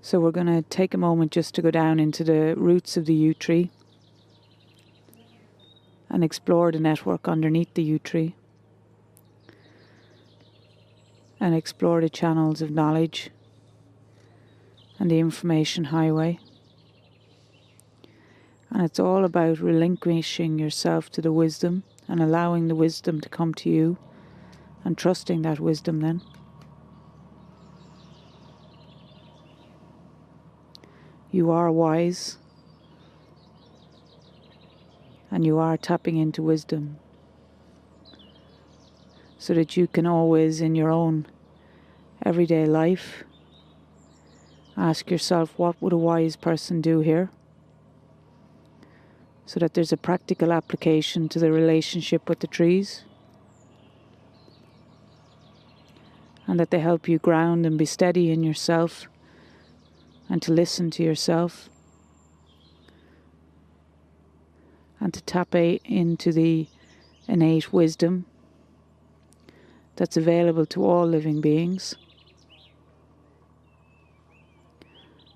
So we're going to take a moment just to go down into the roots of the yew tree and explore the network underneath the yew tree and explore the channels of knowledge and the information highway. And it's all about relinquishing yourself to the wisdom and allowing the wisdom to come to you and trusting that wisdom then. You are wise and you are tapping into wisdom so that you can always in your own everyday life ask yourself, what would a wise person do here? So that there's a practical application to the relationship with the trees and that they help you ground and be steady in yourself and to listen to yourself and to tap into the innate wisdom that's available to all living beings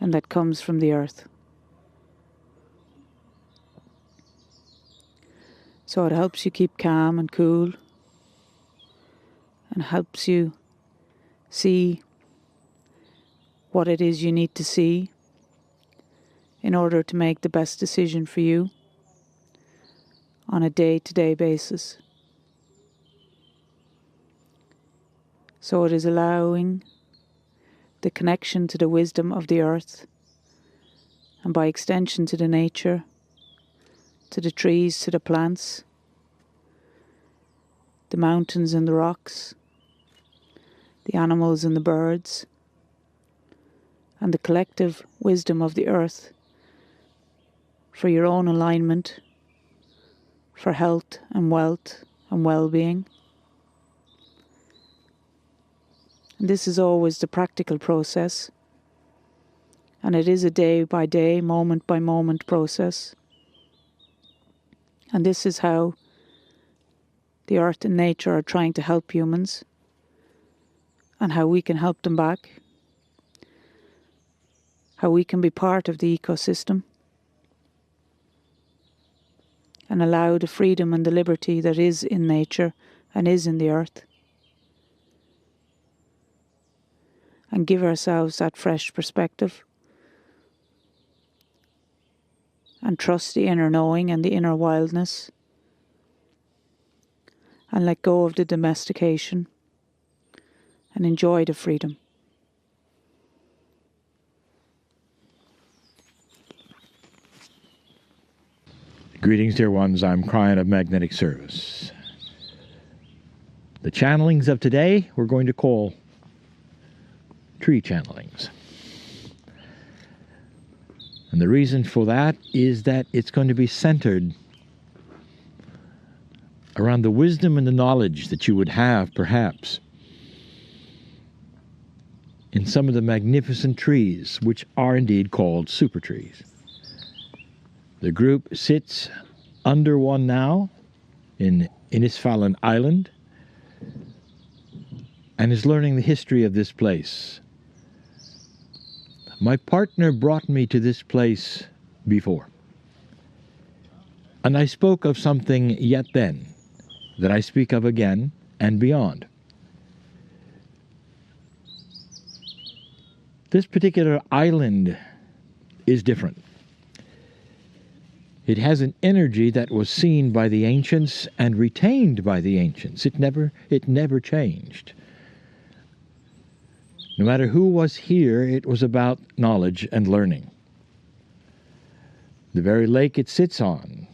and that comes from the earth. So it helps you keep calm and cool and helps you see what it is you need to see in order to make the best decision for you on a day-to-day basis. So it is allowing the connection to the wisdom of the earth and by extension to the nature, to the trees, to the plants, the mountains and the rocks, the animals and the birds, and the collective wisdom of the earth for your own alignment, for health and wealth and well-being. And this is always the practical process, and it is a day-by-day, moment-by-moment process. And this is how the earth and nature are trying to help humans and how we can help them back. How we can be part of the ecosystem and allow the freedom and the liberty that is in nature and is in the earth and give ourselves that fresh perspective and trust the inner knowing and the inner wildness and let go of the domestication and enjoy the freedom. Greetings, dear ones. I'm Kryon of Magnetic Service. The channelings of today we're going to call tree channelings. And the reason for that is that it's going to be centered around the wisdom and the knowledge that you would have, perhaps, in some of the magnificent trees, which are indeed called super trees. The group sits under one now in Inisfallen Island and is learning the history of this place. My partner brought me to this place before, and I spoke of something yet then that I speak of again and beyond. This particular island is different. It has an energy that was seen by the ancients and retained by the ancients. It never changed. No matter who was here, it was about knowledge and learning. The very lake it sits on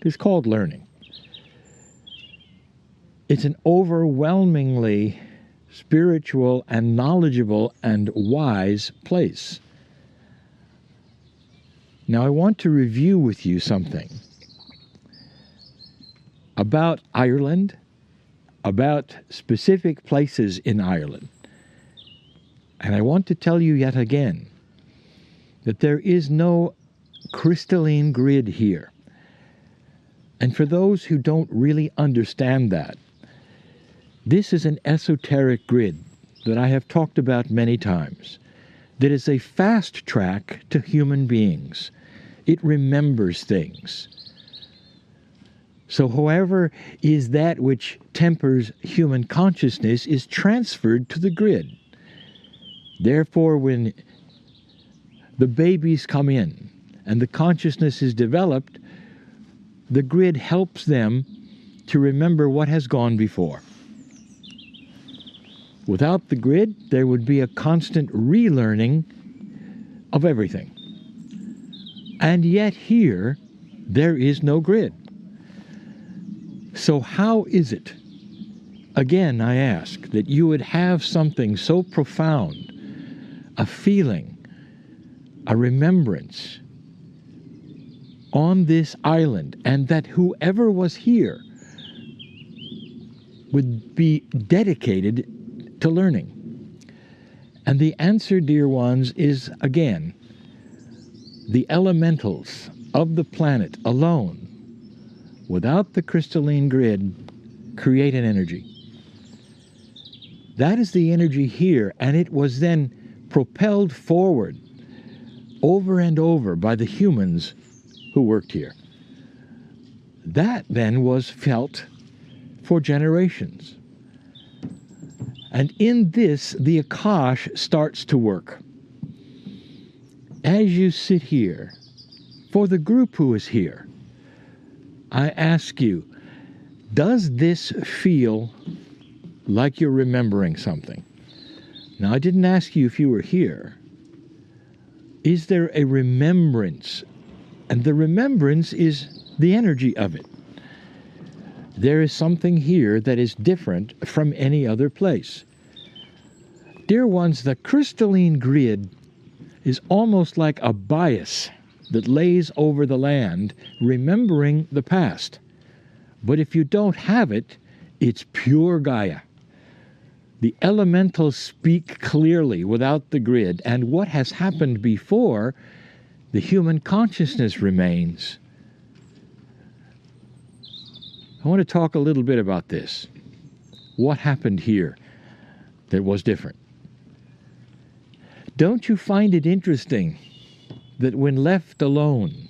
is called learning. It's an overwhelmingly spiritual and knowledgeable and wise place. Now I want to review with you something about Ireland, about specific places in Ireland. And I want to tell you yet again that there is no crystalline grid here. And for those who don't really understand that, this is an esoteric grid that I have talked about many times. that is a fast track to human beings. It remembers things. So however is that which tempers human consciousness is transferred to the grid. Therefore, when the babies come in and the consciousness is developed, the grid helps them to remember what has gone before. Without the grid, there would be a constant relearning of everything. And yet here, there is no grid. So how is it, again I ask, that you would have something so profound, a feeling, a remembrance on this island, and that whoever was here would be dedicated to learning? And the answer, dear ones, is again, the elementals of the planet alone, without the crystalline grid, create an energy. That is the energy here, and it was then propelled forward over and over by the humans who worked here. That then was felt for generations. And in this, the Akash starts to work. As you sit here, for the group who is here, I ask you, does this feel like you're remembering something? Now, I didn't ask you if you were here. Is there a remembrance? And the remembrance is the energy of it. There is something here that is different from any other place. Dear ones, the crystalline grid is almost like a bias that lays over the land, remembering the past. But if you don't have it, it's pure Gaia. The elementals speak clearly without the grid, and what has happened before, the human consciousness remains. I want to talk a little bit about this. What happened here that was different? Don't you find it interesting that when left alone,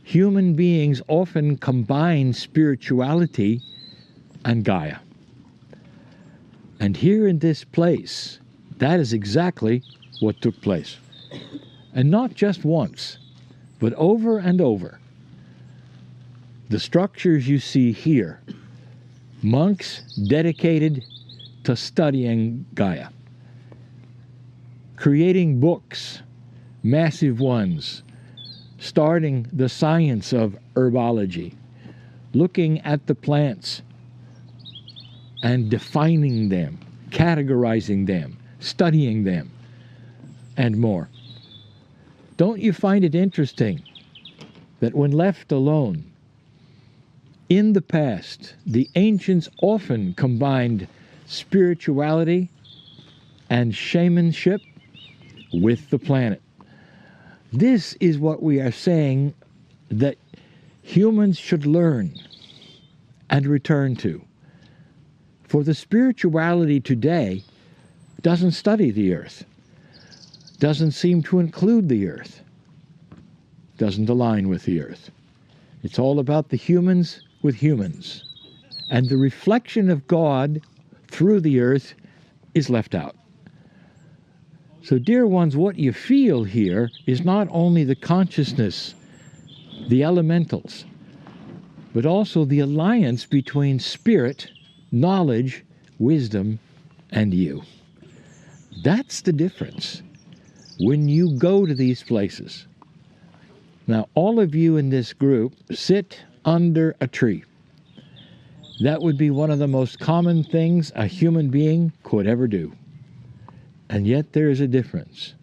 human beings often combine spirituality and Gaia? And here in this place, that is exactly what took place. And not just once, but over and over. The structures you see here, monks dedicated to studying Gaia, creating books, massive ones, starting the science of herbology, looking at the plants and defining them, categorizing them, studying them, and more. Don't you find it interesting that when left alone, in the past, the ancients often combined spirituality and shamanship with the planet? This is what we are saying that humans should learn and return to. For the spirituality today doesn't study the earth, doesn't seem to include the earth, doesn't align with the earth. It's all about the humans with humans. And the reflection of God through the earth is left out. So, dear ones, what you feel here is not only the consciousness, the elementals, but also the alliance between spirit, knowledge, wisdom, and you. That's the difference when you go to these places. Now, all of you in this group sit under a tree. That would be one of the most common things a human being could ever do. And yet there is a difference.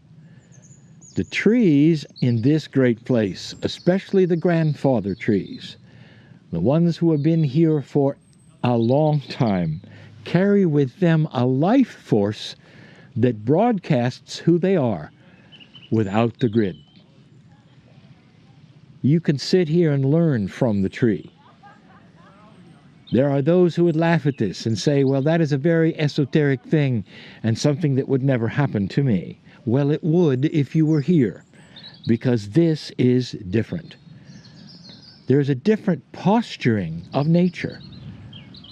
The trees in this great place, especially the grandfather trees, the ones who have been here for a long time, carry with them a life force that broadcasts who they are without the grid. You can sit here and learn from the tree. There are those who would laugh at this and say, well, that is a very esoteric thing and something that would never happen to me. Well, it would if you were here, because this is different. There's a different posturing of nature,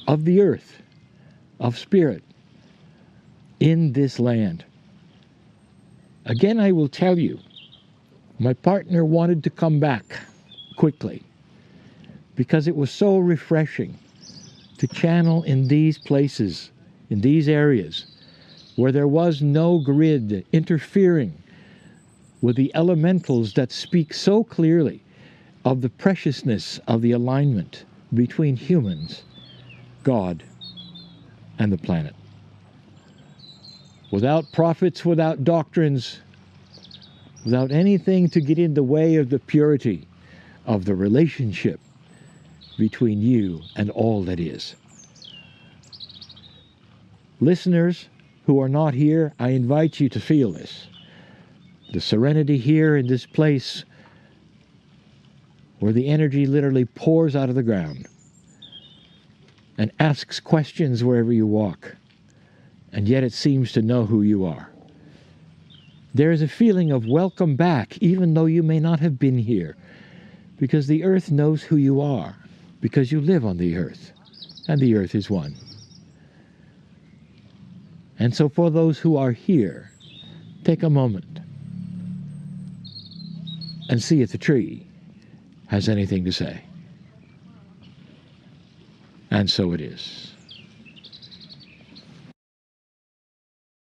of the earth, of spirit in this land. Again, I will tell you, my partner wanted to come back quickly because it was so refreshing to channel in these places, in these areas, where there was no grid interfering with the elementals that speak so clearly of the preciousness of the alignment between humans, God, and the planet. Without prophets, without doctrines, without anything to get in the way of the purity of the relationship between you and all that is. Listeners who are not here, I invite you to feel this. The serenity here in this place where the energy literally pours out of the ground and asks questions wherever you walk, and yet it seems to know who you are. There is a feeling of welcome back, even though you may not have been here, because the earth knows who you are, because you live on the earth, and the earth is one. And so for those who are here, take a moment and see if the tree has anything to say. And so it is.